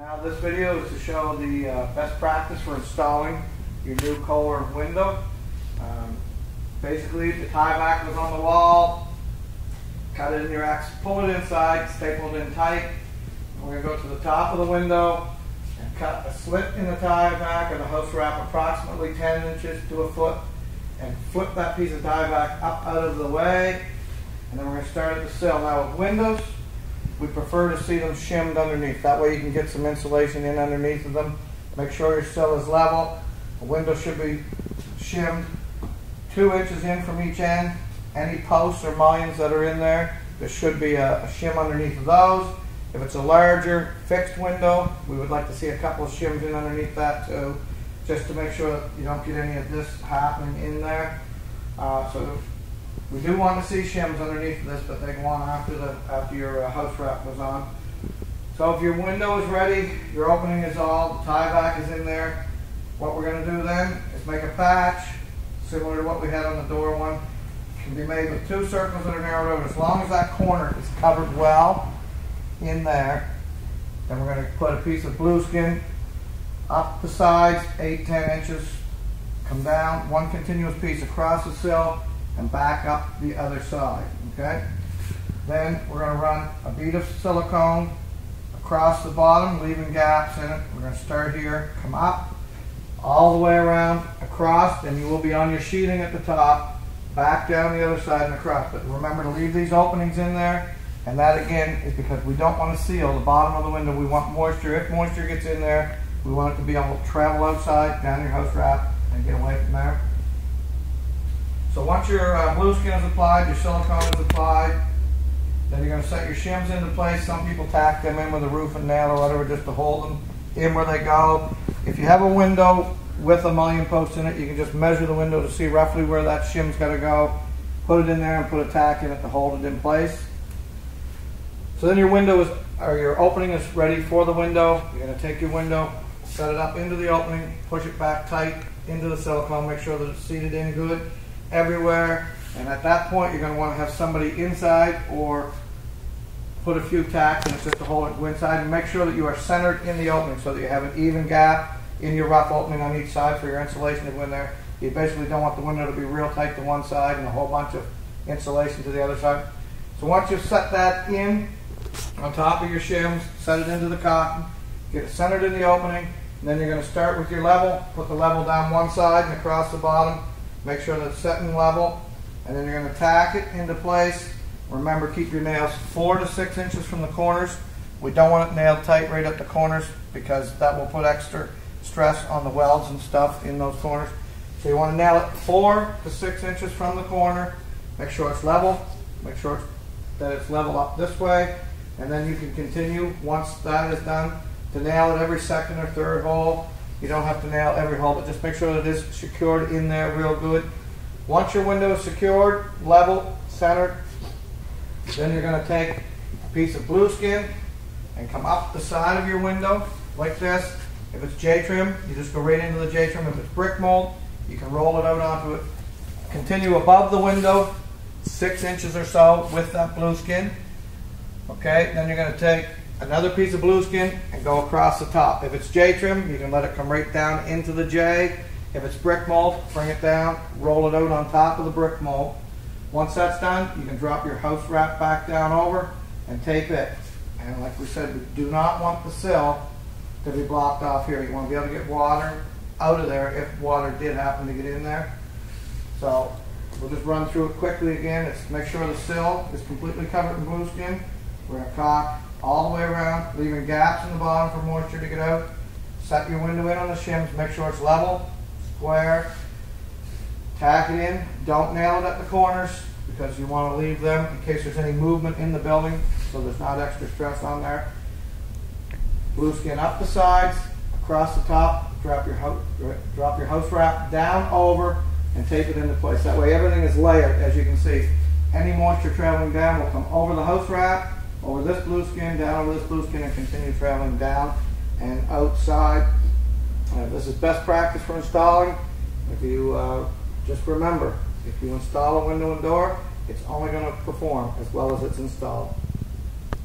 Now this video is to show the best practice for installing your new Kohler window. Basically, the tie back was on the wall, cut it in your X, pull it inside, staple it in tight. We're going to go to the top of the window and cut a slit in the tie back or the house wrap approximately 10 inches to a foot and flip that piece of tie back up out of the way. And then we're going to start at the sill. Now with windows, we prefer to see them shimmed underneath. That way you can get some insulation in underneath of them. Make sure your sill is level. The window should be shimmed 2 inches in from each end. Any posts or mullions that are in there, there should be a shim underneath of those. If it's a larger fixed window, we would like to see a couple of shims in underneath that too, just to make sure that you don't get any of this happening in there. So we do want to see shims underneath this, but they go on after your house wrap goes on. So if your window is ready, your opening is all, the tie back is in there. What we're going to do then is make a patch, similar to what we had on the door one. It can be made with 2 circles that are narrowed over. As long as that corner is covered well in there, then we're going to put a piece of blue skin up the sides, 8-10 inches, come down, one continuous piece across the sill, and back up the other side, okay? Then we're going to run a bead of silicone across the bottom, leaving gaps in it. We're going to start here, come up, all the way around, across, and you will be on your sheeting at the top, back down the other side and across. But remember to leave these openings in there, and that again is because we don't want to seal the bottom of the window. We want moisture. If moisture gets in there, we want it to be able to travel outside, down your house wrap, and get away from there. So once your blue skin is applied, your silicone is applied, then you're going to set your shims into place. Some people tack them in with a roofing nail or whatever just to hold them in where they go. If you have a window with a mullion post in it, you can just measure the window to see roughly where that shim's got to go, put it in there and put a tack in it to hold it in place. So then your window is, or your opening is ready for the window. You're going to take your window, set it up into the opening, push it back tight into the silicone, make sure that it's seated in good everywhere, and at that point you're going to want to have somebody inside or put a few tacks in it just to hold it inside, and make sure that you are centered in the opening so that you have an even gap in your rough opening on each side for your insulation to go in there. You basically don't want the window to be real tight to one side and a whole bunch of insulation to the other side. So once you've set that in on top of your shims, set it into the cotton, get it centered in the opening, and then you're going to start with your level, put the level down one side and across the bottom, make sure that it's set in level, and then you're going to tack it into place. Remember, keep your nails 4 to 6 inches from the corners. We don't want it nailed tight right at the corners because that will put extra stress on the welds and stuff in those corners. So you want to nail it 4 to 6 inches from the corner. Make sure it's level. Make sure that it's level up this way. And then you can continue, once that is done, to nail it every second or third hole. You don't have to nail every hole, but just make sure that it is secured in there real good. Once your window is secured, level, centered, then you're going to take a piece of blue skin and come up the side of your window like this. If it's J-trim, you just go right into the J-trim. If it's brick mold, you can roll it out onto it. Continue above the window 6 inches or so with that blue skin. Okay, then you're going to take another piece of blue skin and go across the top. If it's J-trim, you can let it come right down into the J. If it's brick mold, bring it down, roll it out on top of the brick mold. Once that's done, you can drop your house wrap back down over and tape it. And like we said, we do not want the sill to be blocked off here. You want to be able to get water out of there if water did happen to get in there. So we'll just run through it quickly again. It's make sure the sill is completely covered in blue skin. We're going to caulk all the way around, leaving gaps in the bottom for moisture to get out. Set your window in on the shims. Make sure it's level, square. Tack it in. Don't nail it at the corners because you want to leave them in case there's any movement in the building so there's not extra stress on there. Blue skin up the sides, across the top, drop your house wrap down over and tape it into place. That way everything is layered, as you can see. Any moisture traveling down will come over the house wrap, over this blue skin, down over this blue skin, and continue traveling down and outside. This is best practice for installing. If you just remember, if you install a window and door, it's only going to perform as well as it's installed.